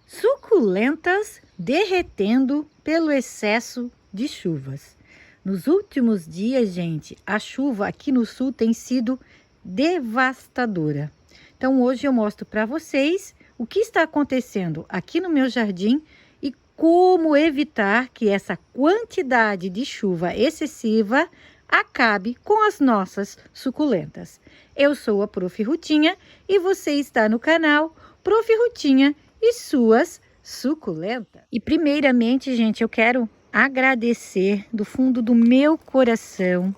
Suculentas derretendo pelo excesso de chuvas. Nos últimos dias, gente, a chuva aqui no sul tem sido devastadora. Então hoje eu mostro para vocês o que está acontecendo aqui no meu jardim e como evitar que essa quantidade de chuva excessiva acabe com as nossas suculentas. Eu sou a Prof. Rutinha e você está no canal Prof. Rutinha e suas suculentas. E primeiramente, gente, eu quero agradecer do fundo do meu coração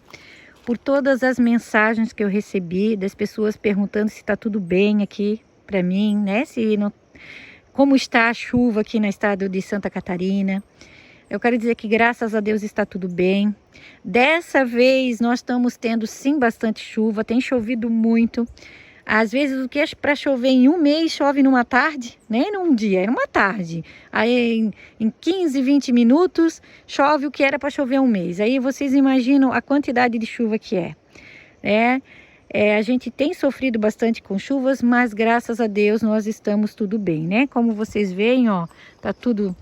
por todas as mensagens que eu recebi das pessoas perguntando se está tudo bem aqui para mim, né? Se não, como está a chuva aqui no estado de Santa Catarina. Eu quero dizer que graças a Deus está tudo bem. Dessa vez nós estamos tendo sim bastante chuva, tem chovido muito. Às vezes o que é para chover em um mês chove numa tarde, nem num dia, é numa tarde. Aí em 15, 20 minutos chove o que era para chover um mês. Aí vocês imaginam a quantidade de chuva que é. A gente tem sofrido bastante com chuvas, mas graças a Deus nós estamos tudo bem, né? Como vocês veem, ó, tá tudo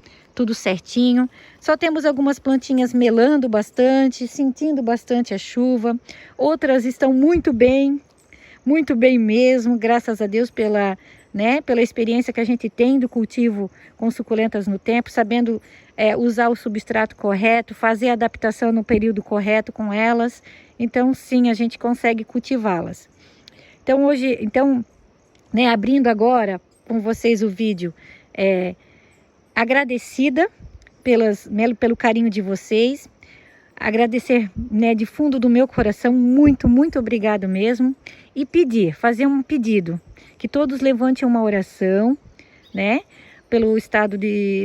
certinho. Só temos algumas plantinhas melando bastante, sentindo bastante a chuva. Outras estão muito bem mesmo, graças a Deus pela experiência que a gente tem do cultivo com suculentas no tempo, sabendo usar o substrato correto, fazer a adaptação no período correto com elas. Então sim, a gente consegue cultivá-las. Então hoje, abrindo agora com vocês o vídeo, agradecida pelo carinho de vocês, agradecer de fundo do meu coração, muito obrigado mesmo, e fazer um pedido, que todos levantem uma oração, pelo estado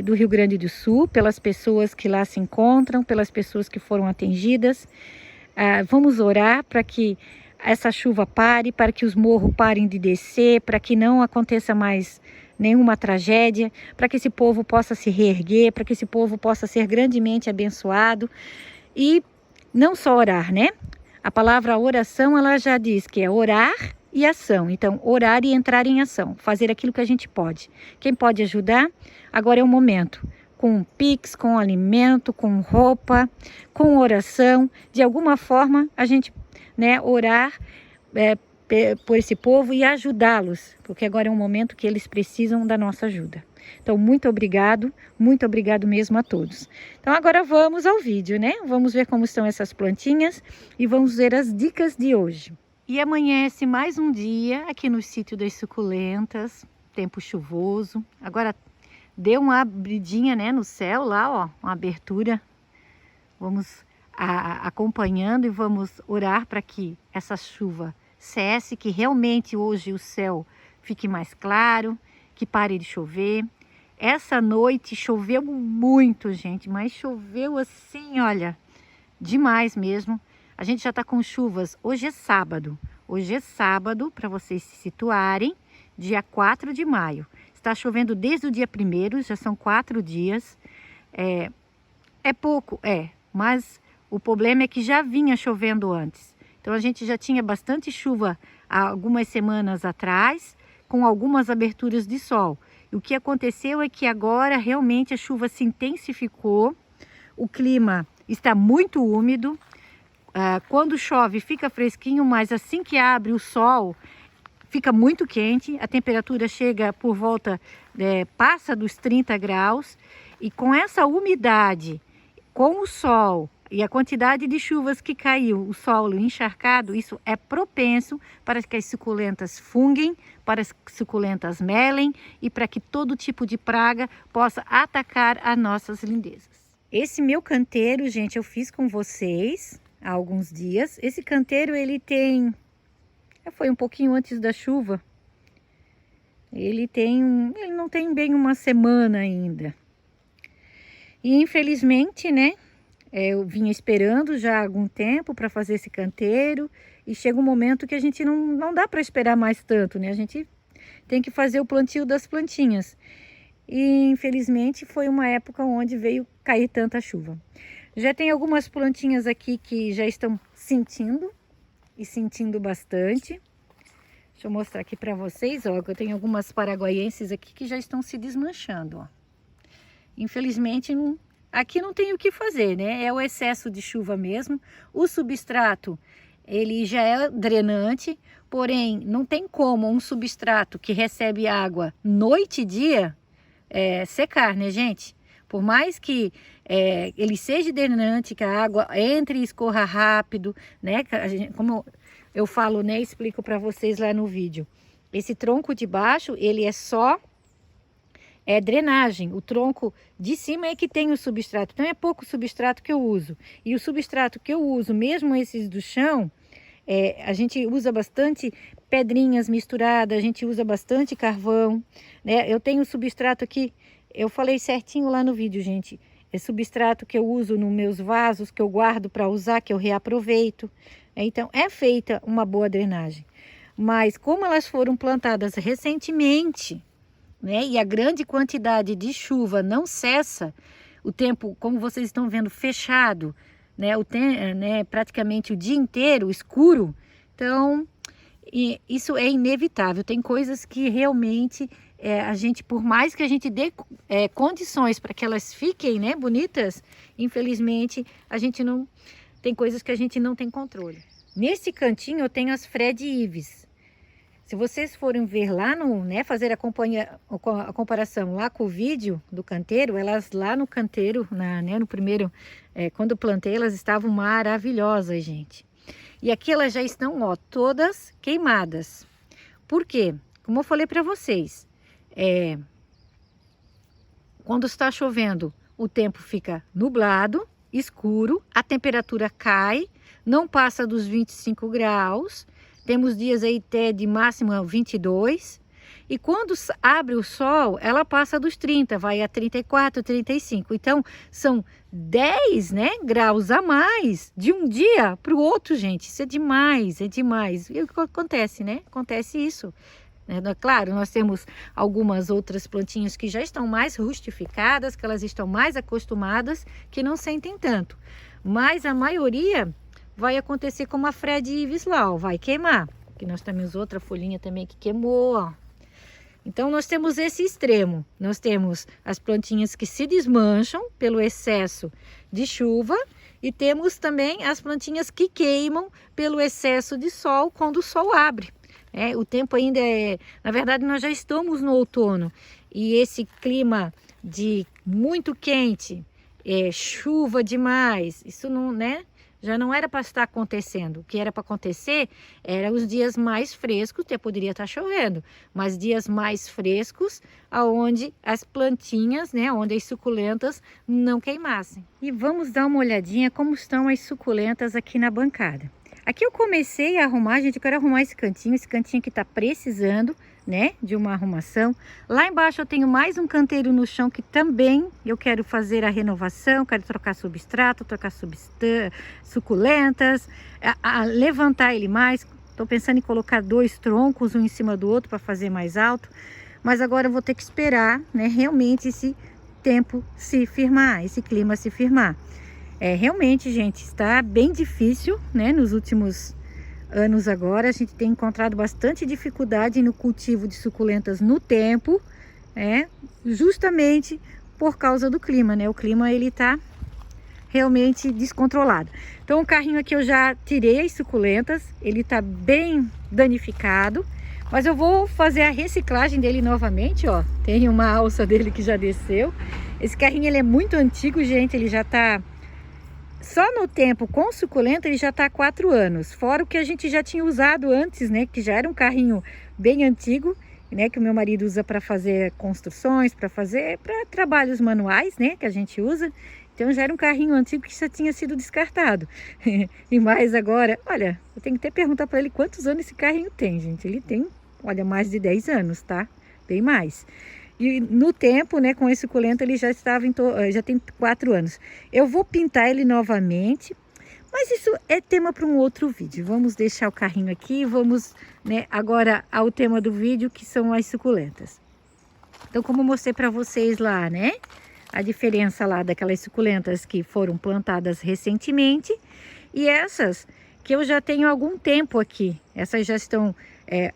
do Rio Grande do Sul, pelas pessoas que lá se encontram, pelas pessoas que foram atingidas. Vamos orar para que essa chuva pare, para que os morros parem de descer, para que não aconteça mais nenhuma tragédia, para que esse povo possa se reerguer, para que esse povo possa ser grandemente abençoado. E não só orar, A palavra oração, ela já diz que é orar e ação. Então, orar e entrar em ação, fazer aquilo que a gente pode. Quem pode ajudar? Agora é o momento. Com Pix, com alimento, com roupa, com oração. De alguma forma, a gente orar por esse povo e ajudá-los, porque agora é um momento que eles precisam da nossa ajuda. Então, muito obrigado mesmo a todos. Então, agora vamos ao vídeo, Vamos ver como estão essas plantinhas e vamos ver as dicas de hoje. E amanhece mais um dia aqui no sítio das suculentas, tempo chuvoso. Agora deu uma abridinha, no céu lá, ó, uma abertura. Vamos acompanhando e vamos orar para que essa chuva cesse, que realmente hoje o céu fique mais claro, que pare de chover. Essa noite choveu muito, gente, mas choveu assim, olha, demais mesmo. A gente já está com chuvas, hoje é sábado, para vocês se situarem, dia 4 de maio. Está chovendo desde o dia 1º, já são 4 dias. É pouco, mas o problema é que já vinha chovendo antes. Então a gente já tinha bastante chuva há algumas semanas atrás, com algumas aberturas de sol. E o que aconteceu é que agora realmente a chuva se intensificou, o clima está muito úmido, quando chove fica fresquinho, mas assim que abre o sol fica muito quente, a temperatura chega por volta, passa dos 30 graus, e com essa umidade, com o sol e a quantidade de chuvas que caiu, o solo encharcado, isso é propenso para que as suculentas funguem, para as suculentas melem e para que todo tipo de praga possa atacar as nossas lindezas. Esse meu canteiro, gente, eu fiz com vocês há alguns dias. Esse canteiro, ele foi um pouquinho antes da chuva. Ele não tem bem uma semana ainda. E infelizmente, eu vinha esperando já há algum tempo para fazer esse canteiro e chega um momento que a gente não dá para esperar mais tanto, A gente tem que fazer o plantio das plantinhas. E infelizmente foi uma época onde veio cair tanta chuva. Já tem algumas plantinhas aqui que já estão sentindo bastante. Deixa eu mostrar aqui para vocês, ó, que eu tenho algumas paraguaienses aqui que já estão se desmanchando, ó. Infelizmente, aqui não tem o que fazer, né? É o excesso de chuva mesmo. O substrato, ele já é drenante, porém, não tem como um substrato que recebe água noite e dia secar, né, gente? Por mais que ele seja drenante, que a água entre e escorra rápido, né? Como eu falo, né? Explico para vocês lá no vídeo. Esse tronco de baixo, ele é só drenagem. O tronco de cima é que tem o substrato. Então é pouco substrato que eu uso. E o substrato que eu uso, mesmo esses do chão, a gente usa bastante pedrinhas misturadas, a gente usa bastante carvão, né? Eu tenho substrato aqui, eu falei certinho lá no vídeo, gente. É substrato que eu uso nos meus vasos, que eu guardo para usar, que eu reaproveito. Então é feita uma boa drenagem. Mas como elas foram plantadas recentemente, né, e a grande quantidade de chuva não cessa, o tempo, como vocês estão vendo, fechado, né, praticamente o dia inteiro escuro, então isso é inevitável. Tem coisas que realmente a gente, por mais que a gente dê condições para que elas fiquem, né, bonitas, infelizmente a gente não tem coisas que a gente não tem controle. Nesse cantinho eu tenho as Fred Ives. Se vocês forem ver lá fazer a comparação lá com o vídeo do canteiro, elas lá no canteiro, no primeiro, quando eu plantei, elas estavam maravilhosas, gente. E aqui elas já estão, ó, todas queimadas. Por quê? Como eu falei para vocês, quando está chovendo, o tempo fica nublado, escuro, a temperatura cai, não passa dos 25 graus, temos dias aí até de máxima 22, e quando abre o sol, ela passa dos 30, vai a 34, 35. Então, são 10, né, graus a mais de um dia para o outro, gente. Isso é demais, é demais. E o que acontece, né? Acontece isso. Claro, nós temos algumas outras plantinhas que já estão mais rustificadas, que elas estão mais acostumadas, que não sentem tanto. Mas a maioria vai acontecer como a Fred Ives lá, ó, vai queimar. Aqui nós temos outra folhinha também que queimou, ó. Então nós temos esse extremo. Nós temos as plantinhas que se desmancham pelo excesso de chuva e temos também as plantinhas que queimam pelo excesso de sol quando o sol abre. O tempo ainda na verdade nós já estamos no outono e esse clima de muito quente, chuva demais, isso não, né? Já não era para estar acontecendo. O que era para acontecer eram os dias mais frescos, até poderia estar chovendo, mas dias mais frescos, aonde as plantinhas, né, onde as suculentas não queimassem. E vamos dar uma olhadinha como estão as suculentas aqui na bancada. Aqui eu comecei a arrumar, gente, eu quero arrumar esse cantinho que está precisando, né, de uma arrumação. Lá embaixo eu tenho mais um canteiro no chão que também eu quero fazer a renovação, quero trocar substrato, trocar suculentas, levantar ele mais. Estou pensando em colocar 2 troncos, um em cima do outro para fazer mais alto, mas agora eu vou ter que esperar, né, realmente esse tempo se firmar, esse clima se firmar. Realmente, gente, está bem difícil, né, nos últimos anos agora, a gente tem encontrado bastante dificuldade no cultivo de suculentas no tempo, justamente por causa do clima, né? O clima, ele tá realmente descontrolado. Então, o carrinho aqui eu já tirei as suculentas, ele tá bem danificado, mas eu vou fazer a reciclagem dele novamente, ó. Tem uma alça dele que já desceu. Esse carrinho, ele é muito antigo, gente, ele já tá... Só no tempo com suculenta ele já está há 4 anos, fora o que a gente já tinha usado antes, né? Que já era um carrinho bem antigo, né? Que o meu marido usa para fazer construções, para trabalhos manuais, né? Que a gente usa. Então já era um carrinho antigo que já tinha sido descartado. E mais agora, olha, eu tenho que até perguntar para ele quantos anos esse carrinho tem, gente. Ele tem, olha, mais de 10 anos, tá? Bem mais. E no tempo, né, com esse suculento, ele já estava já tem 4 anos. Eu vou pintar ele novamente, mas isso é tema para um outro vídeo. Vamos deixar o carrinho aqui, vamos, né, agora ao tema do vídeo, que são as suculentas. Então, como eu mostrei para vocês lá, né, a diferença lá daquelas suculentas que foram plantadas recentemente e essas que eu já tenho algum tempo aqui. Essas já estão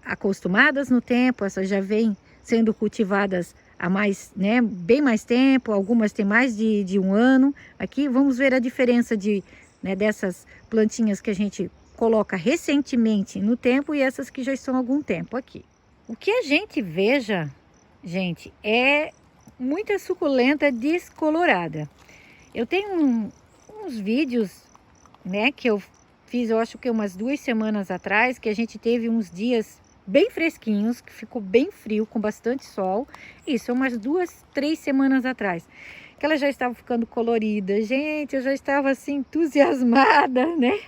acostumadas no tempo, essas já vêm sendo cultivadas há mais, né, bem mais tempo, algumas têm mais de um ano. Aqui vamos ver a diferença dessas plantinhas que a gente coloca recentemente no tempo e essas que já estão há algum tempo aqui. O que a gente veja, gente, é muita suculenta descolorada. Eu tenho uns vídeos, né, que eu fiz, eu acho que umas 2 semanas atrás, que a gente teve uns dias bem fresquinhos, que ficou bem frio, com bastante sol. Isso, umas 2, 3 semanas atrás. Que ela já estava ficando colorida. Gente, eu já estava assim entusiasmada, né?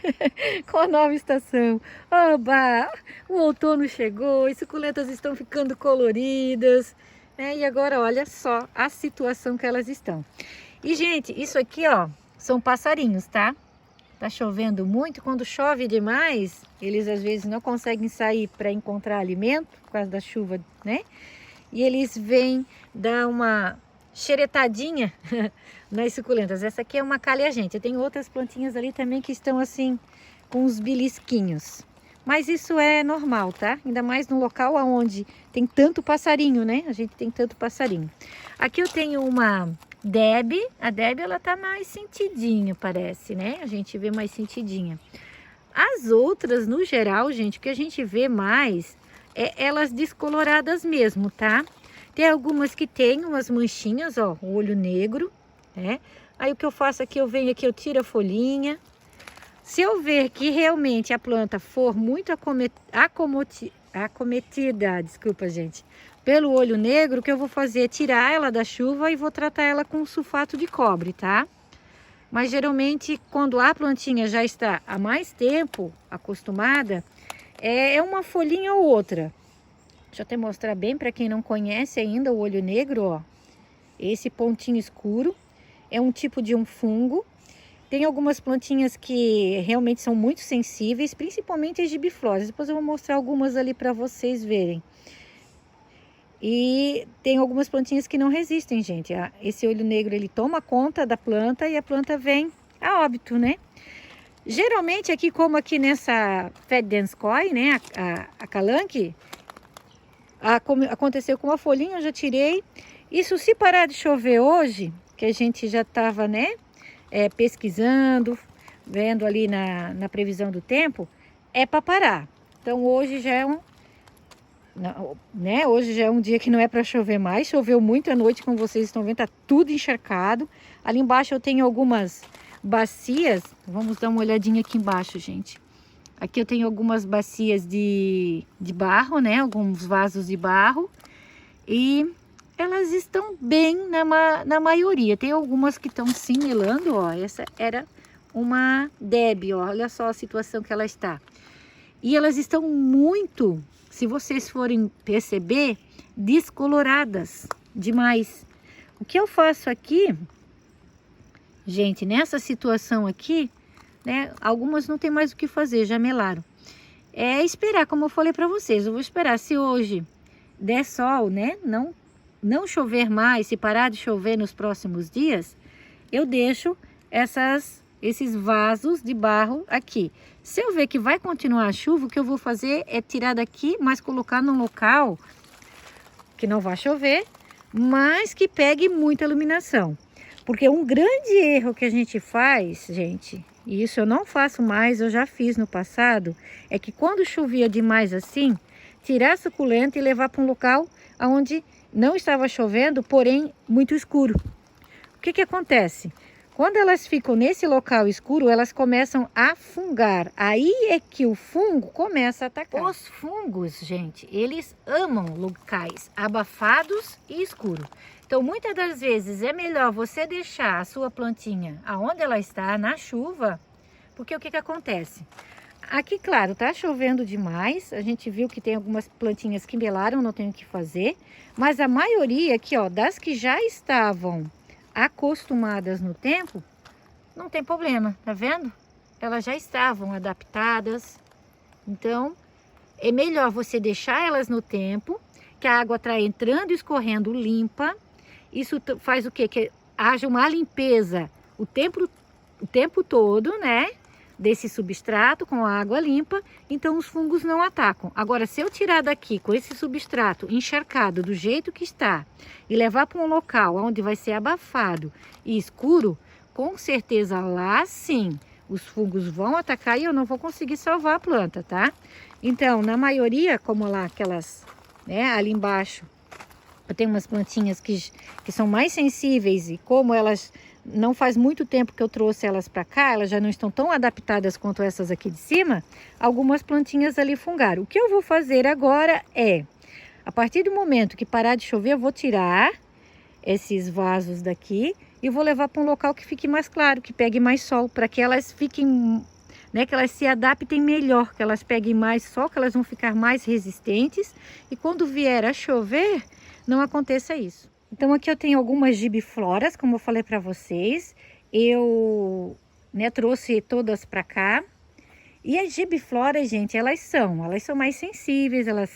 Com a nova estação. Oba! O outono chegou, as suculentas estão ficando coloridas, né? E agora olha só a situação que elas estão. E, gente, isso aqui, ó, são passarinhos, tá? Tá chovendo muito. Quando chove demais, eles às vezes não conseguem sair para encontrar alimento por causa da chuva, né? E eles vêm dar uma xeretadinha nas suculentas. Essa aqui é uma calha-gente. Eu tenho outras plantinhas ali também que estão assim com os belisquinhos. Mas isso é normal, tá? Ainda mais no local onde tem tanto passarinho, né? A gente tem tanto passarinho. Aqui eu tenho uma Deb. A Deb, ela tá mais sentidinha, parece, né? A gente vê mais sentidinha. As outras, no geral, gente, o que a gente vê mais é elas descoloradas mesmo, tá? Tem algumas que tem umas manchinhas, ó, o olho negro, né? Aí o que eu faço aqui, eu venho aqui, eu tiro a folhinha. Se eu ver que realmente a planta for muito acometida, desculpa, gente, pelo olho negro, o que eu vou fazer é tirar ela da chuva e vou tratar ela com sulfato de cobre, tá? Mas geralmente, quando a plantinha já está há mais tempo acostumada, é uma folhinha ou outra. Deixa eu até mostrar bem para quem não conhece ainda o olho negro, ó. Esse pontinho escuro é um tipo de um fungo. Tem algumas plantinhas que realmente são muito sensíveis, principalmente as gibiflores. Depois eu vou mostrar algumas ali para vocês verem. E tem algumas plantinhas que não resistem, gente. Esse olho negro, ele toma conta da planta e a planta vem a óbito, né? Geralmente aqui, como aqui nessa Fedenskoi, né, a Kalanke, aconteceu com uma folhinha, eu já tirei. Isso se parar de chover hoje, que a gente já estava, né, pesquisando, vendo ali na previsão do tempo, é para parar. Então hoje já é hoje já é um dia que não é para chover mais. Choveu muito à noite, como vocês estão vendo, tá tudo encharcado. Ali embaixo eu tenho algumas bacias. Vamos dar uma olhadinha aqui embaixo, gente. Aqui eu tenho algumas bacias de barro, né? Alguns vasos de barro. E elas estão bem na maioria. Tem algumas que estão se melando, ó. Essa era uma Deb, ó. Olha só a situação que ela está. E elas estão muito, se vocês forem perceber, descoloradas demais. O que eu faço aqui, gente, nessa situação aqui, né, algumas não tem mais o que fazer, já melaram. É esperar, como eu falei para vocês, eu vou esperar. Se hoje der sol, né, não chover mais, se parar de chover nos próximos dias, eu deixo esses vasos de barro aqui. Se eu ver que vai continuar a chuva, o que eu vou fazer é tirar daqui, mas colocar num local que não vai chover, mas que pegue muita iluminação. Porque um grande erro que a gente faz, gente, e isso eu não faço mais, eu já fiz no passado, é que quando chovia demais assim, tirar a suculenta e levar para um local onde não estava chovendo, porém muito escuro. O que acontece? Quando elas ficam nesse local escuro, elas começam a fungar. Aí é que o fungo começa a atacar. Os fungos, gente, eles amam locais abafados e escuros. Então, muitas das vezes é melhor você deixar a sua plantinha aonde ela está, na chuva, porque o que acontece? Aqui, claro, tá chovendo demais. A gente viu que tem algumas plantinhas que melaram, não tem o que fazer. Mas a maioria aqui, ó, das que já estavam acostumadas no tempo, não tem problema, tá vendo? Elas já estavam adaptadas. Então, é melhor você deixar elas no tempo, que a água está entrando e escorrendo limpa. Isso faz o quê? Que haja uma limpeza o tempo todo, né? desse substrato com a água limpa, então os fungos não atacam. Agora, se eu tirar daqui com esse substrato encharcado do jeito que está e levar para um local onde vai ser abafado e escuro, com certeza lá sim os fungos vão atacar e eu não vou conseguir salvar a planta, tá? Então, na maioria, como lá aquelas, né, ali embaixo, eu tenho umas plantinhas que são mais sensíveis e como elas não faz muito tempo que eu trouxe elas para cá, elas já não estão tão adaptadas quanto essas aqui de cima, algumas plantinhas ali fungaram. O que eu vou fazer agora é, a partir do momento que parar de chover, eu vou tirar esses vasos daqui e vou levar para um local que fique mais claro, que pegue mais sol, para que elas fiquem, né, que elas se adaptem melhor, que elas peguem mais sol, que elas vão ficar mais resistentes e quando vier a chover, não aconteça isso. Então aqui eu tenho algumas gibifloras, como eu falei para vocês. Eu, né, trouxe todas para cá. E as gibifloras, gente, elas são mais sensíveis, elas,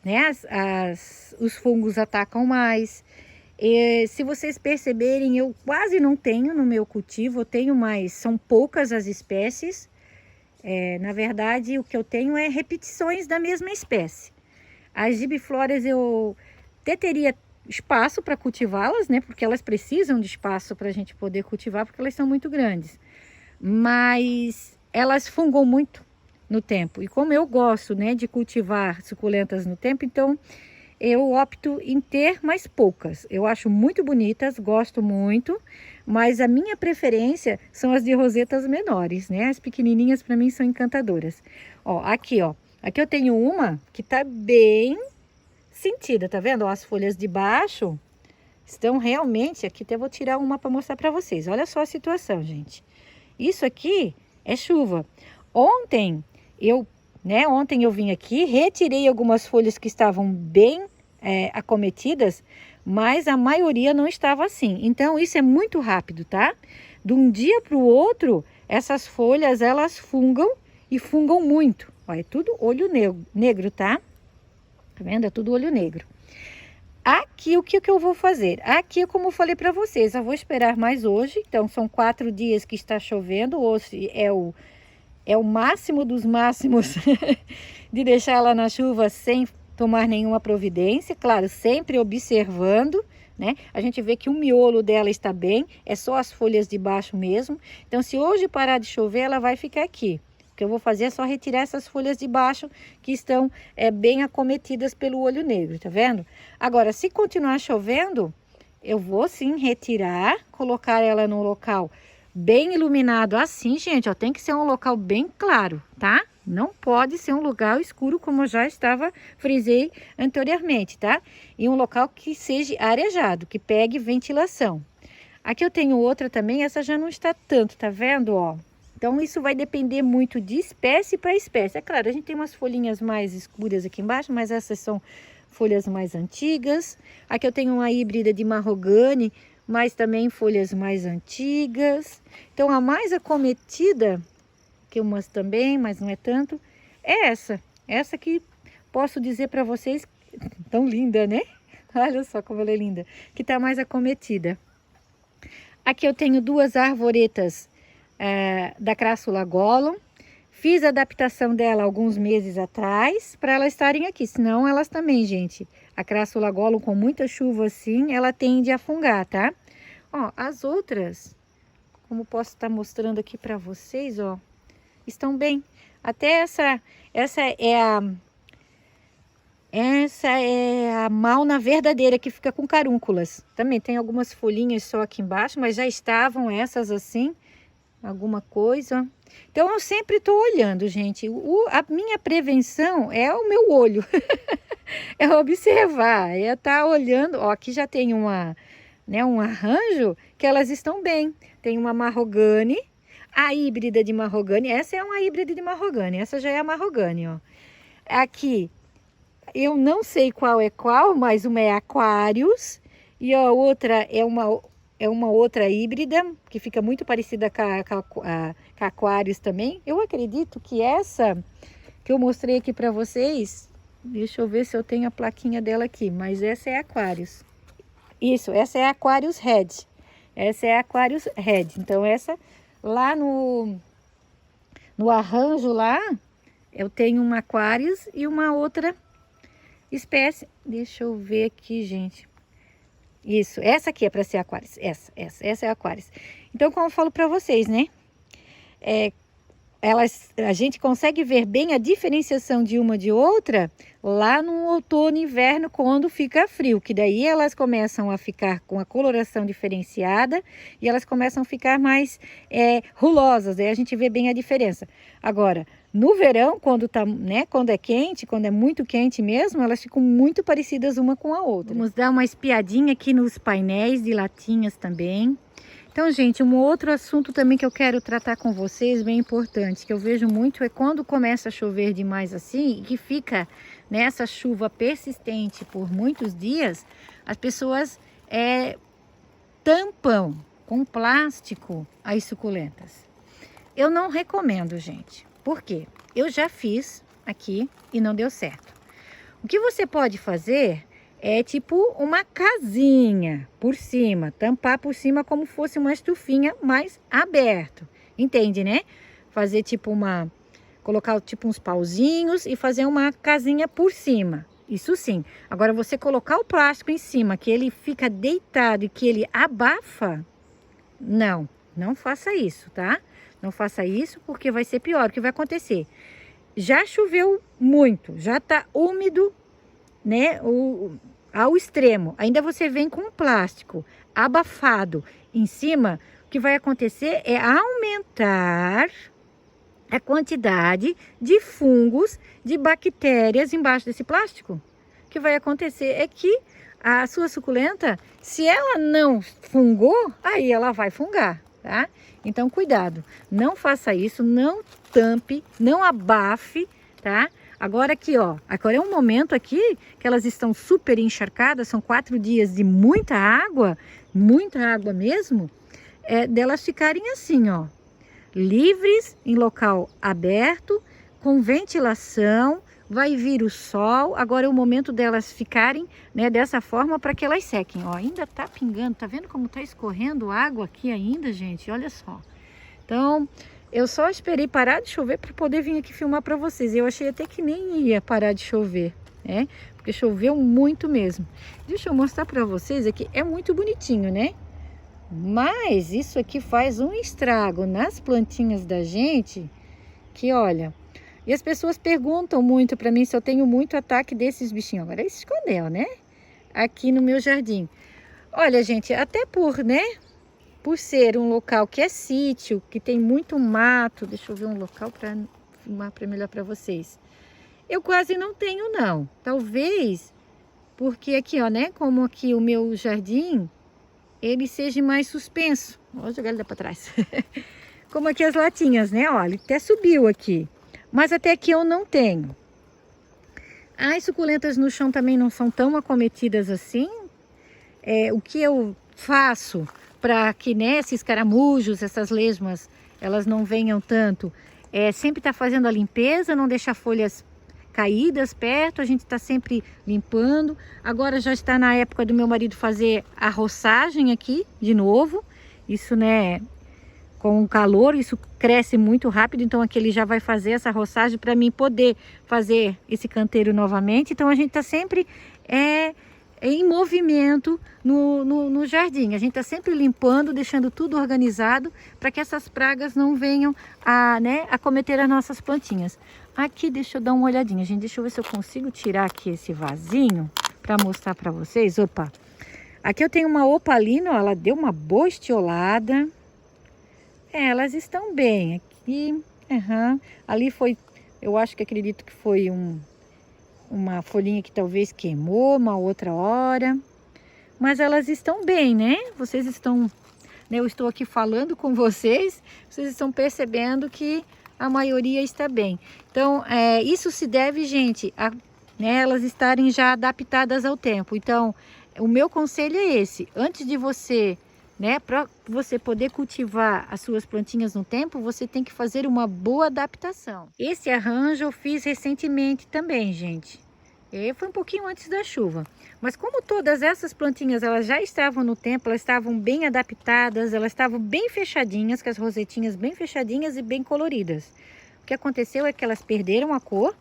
né, os fungos atacam mais. E, se vocês perceberem, eu quase não tenho no meu cultivo, eu tenho mais, são poucas as espécies. Na verdade, o que eu tenho é repetições da mesma espécie. As gibifloras eu até teria espaço para cultivá-las, né? Porque elas precisam de espaço para a gente poder cultivar, porque elas são muito grandes. Mas elas fungam muito no tempo. E como eu gosto, né, de cultivar suculentas no tempo, então eu opto em ter mais poucas. Eu acho muito bonitas, gosto muito, mas a minha preferência são as de rosetas menores, né? As pequenininhas para mim são encantadoras. Ó, aqui eu tenho uma que tá bem sentida, tá vendo? Ó, as folhas de baixo estão realmente, aqui até vou tirar uma para mostrar para vocês. Olha só a situação, gente. Isso aqui é chuva. Ontem eu vim aqui, retirei algumas folhas que estavam bem acometidas, mas a maioria não estava assim. Então isso é muito rápido, tá? De um dia para o outro, essas folhas elas fungam e fungam muito. Ó, é tudo olho negro, tá? Tá vendo? É tudo olho negro. Aqui, o que eu vou fazer? Aqui, como eu falei para vocês, eu vou esperar mais hoje. Então, são 4 dias que está chovendo. Hoje é o máximo dos máximos de deixar ela na chuva sem tomar nenhuma providência. Claro, sempre observando, né? A gente vê que o miolo dela está bem, é só as folhas de baixo mesmo. Então, se hoje parar de chover, ela vai ficar aqui. O que eu vou fazer é só retirar essas folhas de baixo que estão bem acometidas pelo olho negro, tá vendo? Agora, se continuar chovendo, eu vou sim retirar, colocar ela num local bem iluminado assim, gente, ó, tem que ser um local bem claro, tá? Não pode ser um lugar escuro como eu já frisei anteriormente, tá? E um local que seja arejado, que pegue ventilação. Aqui eu tenho outra também, essa já não está tanto, tá vendo, ó? Então, isso vai depender muito de espécie para espécie. É claro, a gente tem umas folhinhas mais escuras aqui embaixo, mas essas são folhas mais antigas. Aqui eu tenho uma híbrida de marrogane, mas também folhas mais antigas. Então, a mais acometida, que umas também, mas não é tanto, é essa. Essa que posso dizer para vocês, tão linda, né? Olha só como ela é linda, que está mais acometida. Aqui eu tenho 2 arvoretas da Crassula Gollum. Fiz a adaptação dela alguns meses atrás para elas estarem aqui, senão elas também, gente, a Crassula Gollum com muita chuva assim, ela tende a fungar, tá? Ó, as outras, como posso estar mostrando aqui para vocês, ó, estão bem. Até essa é a mauna verdadeira que fica com carúnculas. Também tem algumas folhinhas só aqui embaixo, mas já estavam essas assim, alguma coisa. Então eu sempre estou olhando, gente. A minha prevenção é o meu olho. É observar, é estar olhando. Ó, aqui já tem um arranjo que elas estão bem. Tem uma marrogane, a híbrida de marrogane. Essa é uma híbrida de marrogane, essa já é a marrogane, ó. Aqui, eu não sei qual é qual, mas uma é Aquarius e a outra é uma outra híbrida, que fica muito parecida com a Aquarius também. Eu acredito que essa que eu mostrei aqui para vocês, deixa eu ver se eu tenho a plaquinha dela aqui, mas essa é Aquarius. Isso, essa é Aquarius Red. Essa é Aquarius Red. Então, essa lá no No arranjo lá, eu tenho uma Aquarius e uma outra espécie. Deixa eu ver aqui, gente. Isso, essa aqui é para ser Aquarius. Essa é a Aquarius. Então, como eu falo para vocês, né? A gente consegue ver bem a diferenciação de uma de outra lá no outono e inverno, quando fica frio, que daí elas começam a ficar com a coloração diferenciada e elas começam a ficar mais rulosas, aí a gente vê bem a diferença. Agora, no verão, quando tá, né, quando é quente, quando é muito quente mesmo, elas ficam muito parecidas uma com a outra. Vamos dar uma espiadinha aqui nos painéis de latinhas também. Então, gente, um outro assunto também que eu quero tratar com vocês, bem importante, que eu vejo muito, é quando começa a chover demais assim, e que fica nessa chuva persistente por muitos dias, as pessoas tampam com plástico as suculentas. Eu não recomendo, gente. Por quê? Eu já fiz aqui e não deu certo. O que você pode fazer é tipo uma casinha por cima, tampar por cima como fosse uma estufinha, mais aberto, entende, né? Fazer tipo colocar tipo uns pauzinhos e fazer uma casinha por cima, isso sim. Agora você colocar o plástico em cima, que ele fica deitado e que ele abafa, não faça isso, tá? Não faça isso porque vai ser pior. O que vai acontecer? Já choveu muito, já tá úmido, né? Ao extremo, ainda você vem com plástico abafado em cima, o que vai acontecer é aumentar a quantidade de fungos, de bactérias embaixo desse plástico. O que vai acontecer é que a sua suculenta, se ela não fungou, aí ela vai fungar, tá? Então, cuidado, não faça isso, não tampe, não abafe, tá? Agora aqui, ó, agora é um momento aqui que elas estão super encharcadas, são 4 dias de muita água mesmo, delas ficarem assim, ó, livres em local aberto, com ventilação, vai vir o sol, agora é o momento delas ficarem, né, dessa forma para que elas sequem, ó, ainda tá pingando, tá vendo como tá escorrendo água aqui ainda, gente? Olha só. Então, eu só esperei parar de chover para poder vir aqui filmar para vocês. Eu achei até que nem ia parar de chover, né? Porque choveu muito mesmo. Deixa eu mostrar para vocês aqui. É muito bonitinho, né? Mas isso aqui faz um estrago nas plantinhas da gente, que olha. E as pessoas perguntam muito para mim se eu tenho muito ataque desses bichinhos. Agora esse escondeu, né? Aqui no meu jardim. Olha, gente, até por ser um local que é sítio, que tem muito mato, deixa eu ver um local para filmar melhor para vocês. Eu quase não tenho, não. Talvez porque aqui, ó, né? Como aqui o meu jardim, ele seja mais suspenso. Vou jogar ele para trás. Como aqui as latinhas, né? Olha, ele até subiu aqui. Mas até aqui eu não tenho. As suculentas no chão também não são tão acometidas assim. O que eu faço para que, né, esses caramujos, essas lesmas, elas não venham tanto, sempre tá fazendo a limpeza, não deixar folhas caídas perto, a gente está sempre limpando. Agora já está na época do meu marido fazer a roçagem aqui de novo, isso, né, com o calor, isso cresce muito rápido, então aqui ele já vai fazer essa roçagem para mim poder fazer esse canteiro novamente. Então a gente está sempre em movimento no jardim. A gente está sempre limpando, deixando tudo organizado para que essas pragas não venham a cometer as nossas plantinhas. Aqui, deixa eu dar uma olhadinha, gente. Deixa eu ver se eu consigo tirar aqui esse vasinho para mostrar para vocês. Opa! Aqui eu tenho uma opalina, ó, ela deu uma boa estiolada. Elas estão bem. Aqui, ali foi, eu acho que acredito que foi uma folhinha que talvez queimou uma outra hora, mas elas estão bem, né? Vocês estão, né, eu estou aqui falando com vocês, vocês estão percebendo que a maioria está bem. Então, isso se deve, gente, a, né, elas estarem já adaptadas ao tempo. Então, o meu conselho é esse: antes de você, né, para você poder cultivar as suas plantinhas no tempo, você tem que fazer uma boa adaptação. Esse arranjo eu fiz recentemente também, gente. Foi um pouquinho antes da chuva. Mas como todas essas plantinhas elas já estavam no tempo, elas estavam bem adaptadas, elas estavam bem fechadinhas, com as rosetinhas bem fechadinhas e bem coloridas. O que aconteceu é que elas perderam a cor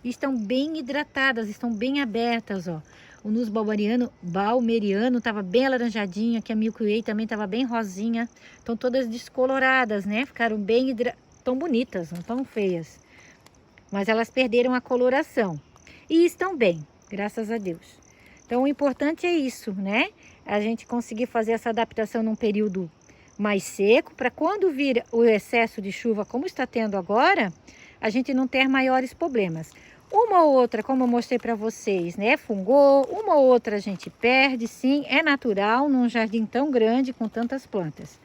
e estão bem hidratadas, estão bem abertas, ó. O Nus balmeriano estava bem alaranjadinho, aqui a Milky Way também estava bem rosinha. Estão todas descoloradas, né? Ficaram bem tão bonitas, não tão feias. Mas elas perderam a coloração e estão bem, graças a Deus. Então o importante é isso, né? A gente conseguir fazer essa adaptação num período mais seco, para quando vir o excesso de chuva, como está tendo agora, a gente não ter maiores problemas. Uma ou outra, como eu mostrei para vocês, né, fungou, uma ou outra a gente perde, sim, é natural num jardim tão grande com tantas plantas.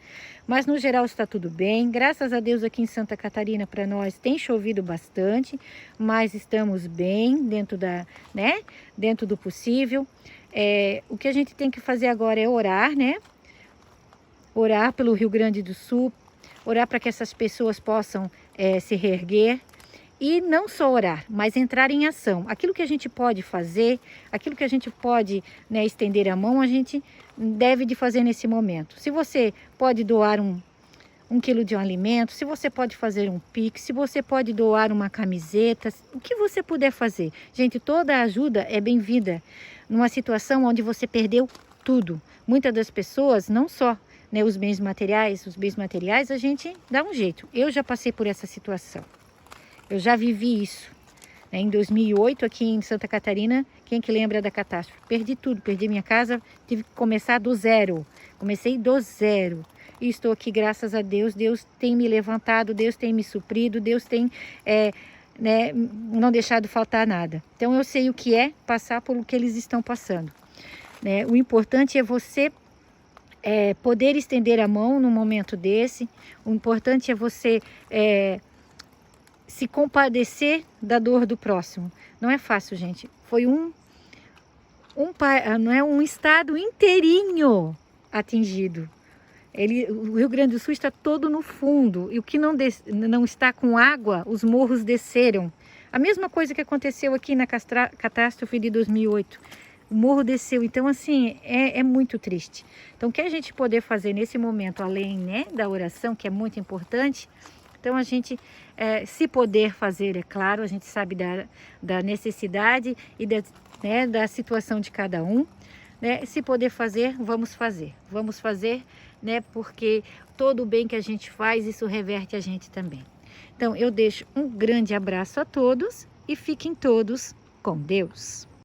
Mas no geral está tudo bem, graças a Deus aqui em Santa Catarina para nós tem chovido bastante, mas estamos bem dentro do possível. O que a gente tem que fazer agora é orar, né? Orar pelo Rio Grande do Sul, orar para que essas pessoas possam se reerguer. E não só orar, mas entrar em ação. Aquilo que a gente pode fazer, aquilo que a gente pode, né, estender a mão, a gente deve de fazer nesse momento. Se você pode doar um quilo de um alimento, se você pode fazer um Pix, se você pode doar uma camiseta, o que você puder fazer. Gente, toda ajuda é bem-vinda numa situação onde você perdeu tudo. Muitas das pessoas, não só, né, os bens materiais a gente dá um jeito. Eu já passei por essa situação. Eu já vivi isso, né? Em 2008, aqui em Santa Catarina, quem que lembra da catástrofe? Perdi tudo, perdi minha casa, tive que começar do zero. Comecei do zero e estou aqui graças a Deus. Deus tem me levantado, Deus tem me suprido, Deus tem não deixado faltar nada. Então eu sei o que é passar por o que eles estão passando, né? O importante é você poder estender a mão num momento desse. O importante é você se compadecer da dor do próximo. Não é fácil, gente. Foi um estado inteirinho atingido. O Rio Grande do Sul está todo no fundo. E o que não está com água, os morros desceram. A mesma coisa que aconteceu aqui na catástrofe de 2008. O morro desceu. Então, assim, é muito triste. Então, o que a gente poder fazer nesse momento, além, né, da oração, que é muito importante. Então, a gente, se poder fazer, é claro, a gente sabe da necessidade e da situação de cada um, né? Se poder fazer, vamos fazer. Vamos fazer, né? Porque todo o bem que a gente faz, isso reverte a gente também. Então, eu deixo um grande abraço a todos e fiquem todos com Deus.